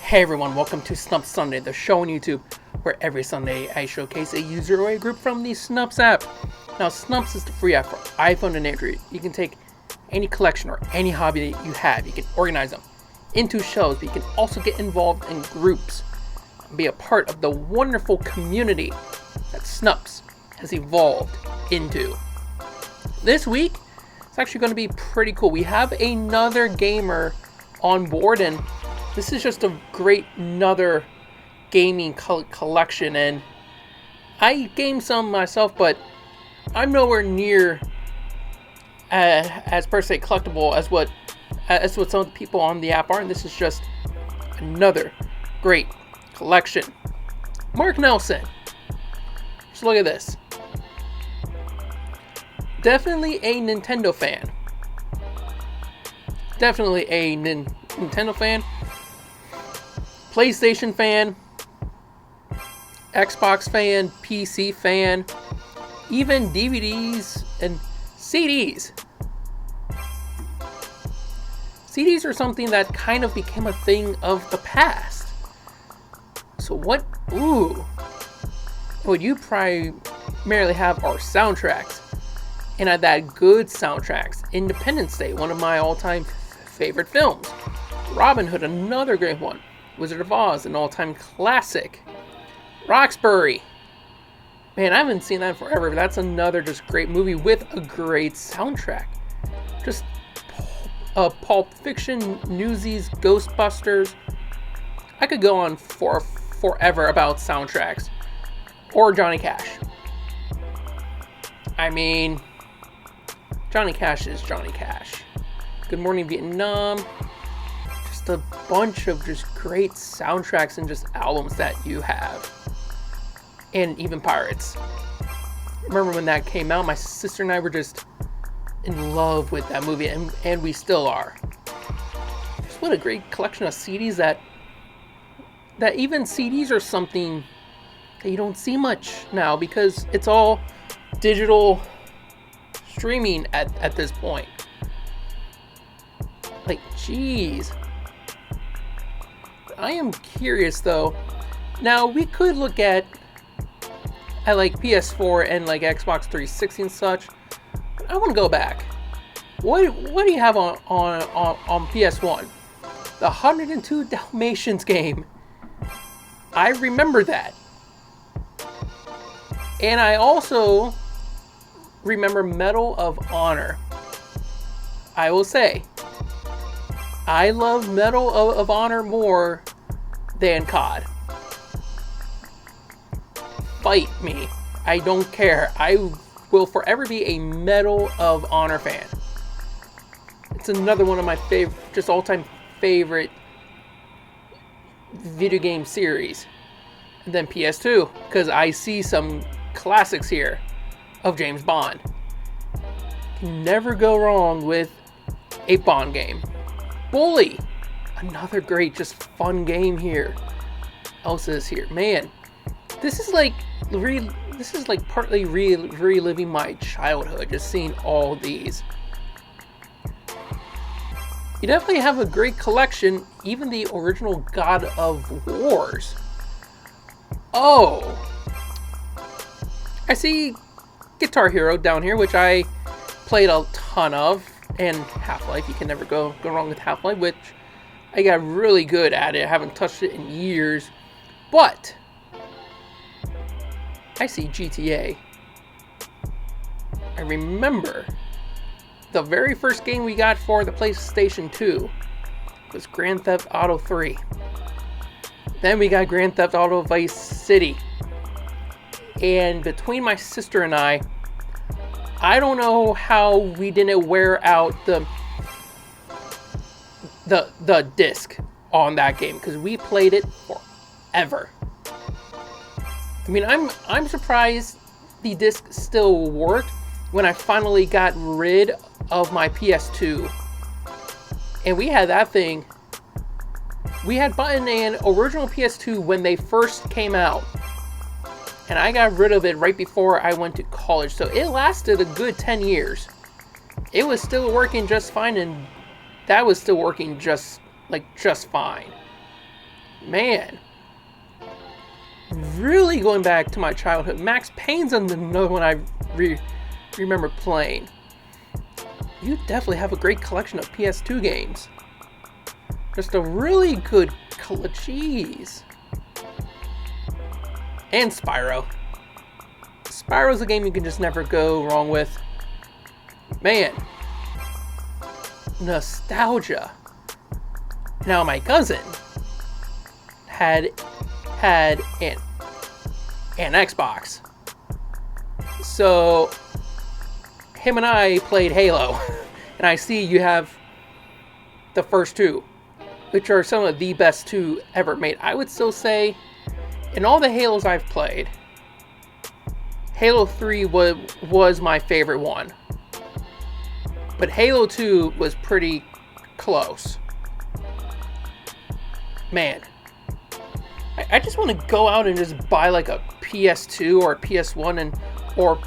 Hey everyone, welcome to Snupps Sunday, the show on YouTube, where every Sunday I showcase a user or a group from the Snupps app. Now, Snupps is the free app for iPhone and Android. You can take any collection or any hobby that you have, you can organize them into shows, but you can also get involved in groups and be a part of the wonderful community that Snupps has evolved into. This week, it's actually going to be pretty cool. We have another gamer on board, and this is just a great another gaming collection, and I game some myself, but I'm nowhere near as per se collectible as what some of the people on the app are, and this is just another great collection. Mark Nelson. Just look at this. Definitely a Nintendo fan. Definitely a Nintendo fan. PlayStation fan, Xbox fan, PC fan, even DVDs and CDs. CDs are something that kind of became a thing of the past. So what you primarily have are soundtracks, and at that good soundtracks. Independence Day, one of my all-time favorite films. Robin Hood, another great one. Wizard of Oz, an all-time classic. Roxbury. Man, I haven't seen that in forever, but that's another just great movie with a great soundtrack. Just Pulp Fiction, Newsies, Ghostbusters. I could go on forever about soundtracks. Or Johnny Cash. I mean, Johnny Cash is Johnny Cash. Good Morning Vietnam. Just a bunch of just great soundtracks and just albums that you have. And even Pirates. Remember when that came out, my sister and I were just in love with that movie, and we still are. Just what a great collection of CDs that even CDs are something that you don't see much now, because it's all digital streaming at this point. Like, jeez. I am curious though. Now we could look at like PS4 and like Xbox 360 and such. But I want to go back. What do you have on PS1? The 102 Dalmatians game. I remember that. And I also remember Medal of Honor. I will say, I love Medal of Honor more than COD. Fight me. I don't care. I will forever be a Medal of Honor fan. It's another one of my just all-time favorite video game series. And then PS2, because I see some classics here of James Bond. Can never go wrong with a Bond game. Bully, another great, just fun game here. Elsa is here, man. This is like partly reliving my childhood, just seeing all these. You definitely have a great collection, even the original God of Wars. Oh, I see Guitar Hero down here, which I played a ton of, and Half-Life. You can never go wrong with Half-Life, which I got really good at it. I haven't touched it in years, but I see GTA. I remember the very first game we got for the PlayStation 2 was Grand Theft Auto 3. Then we got Grand Theft Auto Vice City. And between my sister and I don't know how we didn't wear out the disc on that game, because we played it forever. I mean, I'm surprised the disc still worked when I finally got rid of my PS2. And we had that thing. We had bought an original PS2 when they first came out. And I got rid of it right before I went to college. So it lasted a good 10 years. It was still working just fine, and that was still working just fine. Man, really going back to my childhood. Max Payne's another one I remember playing. You definitely have a great collection of PS2 games. Just a really good jeez. And Spyro. Spyro's a game you can just never go wrong with. Man. Nostalgia. Now my cousin had an Xbox. So him and I played Halo. And I see you have the first two, which are some of the best two ever made. I would still say, in all the Halos I've played, Halo 3 was my favorite one. But Halo 2 was pretty close. Man. I just want to go out and just buy like a PS2 or a PS1 or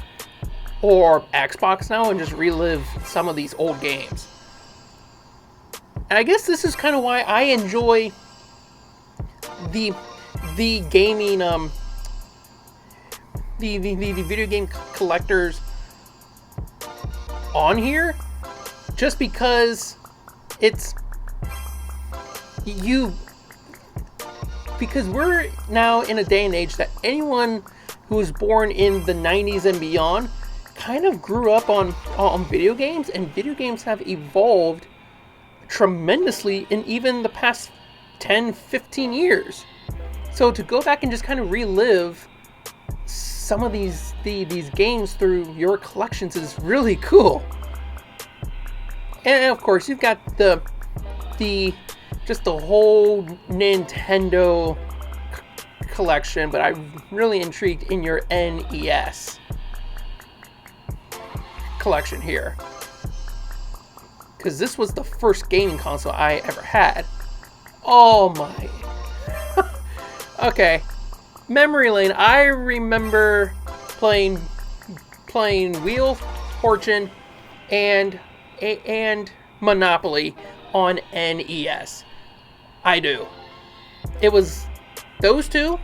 Xbox now and just relive some of these old games. And I guess this is kind of why I enjoy the gaming the video game collectors on here, just because because we're now in a day and age that anyone who was born in the 90s and beyond kind of grew up on video games, and video games have evolved tremendously in even the past 10-15 years. So to go back and just kind of relive some of these games through your collections is really cool. And of course you've got the whole Nintendo collection, but I'm really intrigued in your NES collection here, because this was the first gaming console I ever had. Oh my. Okay, memory lane. I remember playing Wheel of Fortune and Monopoly on NES. I do. It was those two,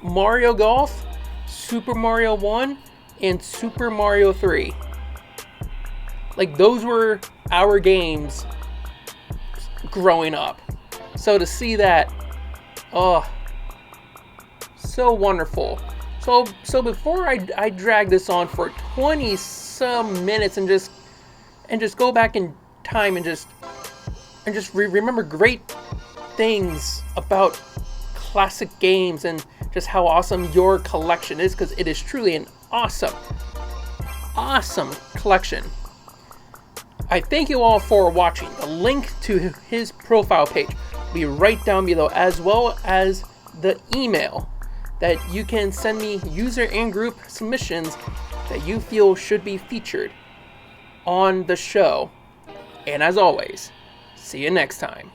Mario Golf, Super Mario 1, and Super Mario 3. Like, those were our games growing up. So to see that, oh, so wonderful. So before I drag this on for 20 some minutes and just go back in time and just remember great things about classic games and just how awesome your collection is, because it is truly an awesome collection. I thank you all for watching. The link to his profile page will be right down below, as well as the email that you can send me user and group submissions that you feel should be featured on the show. And as always, see you next time.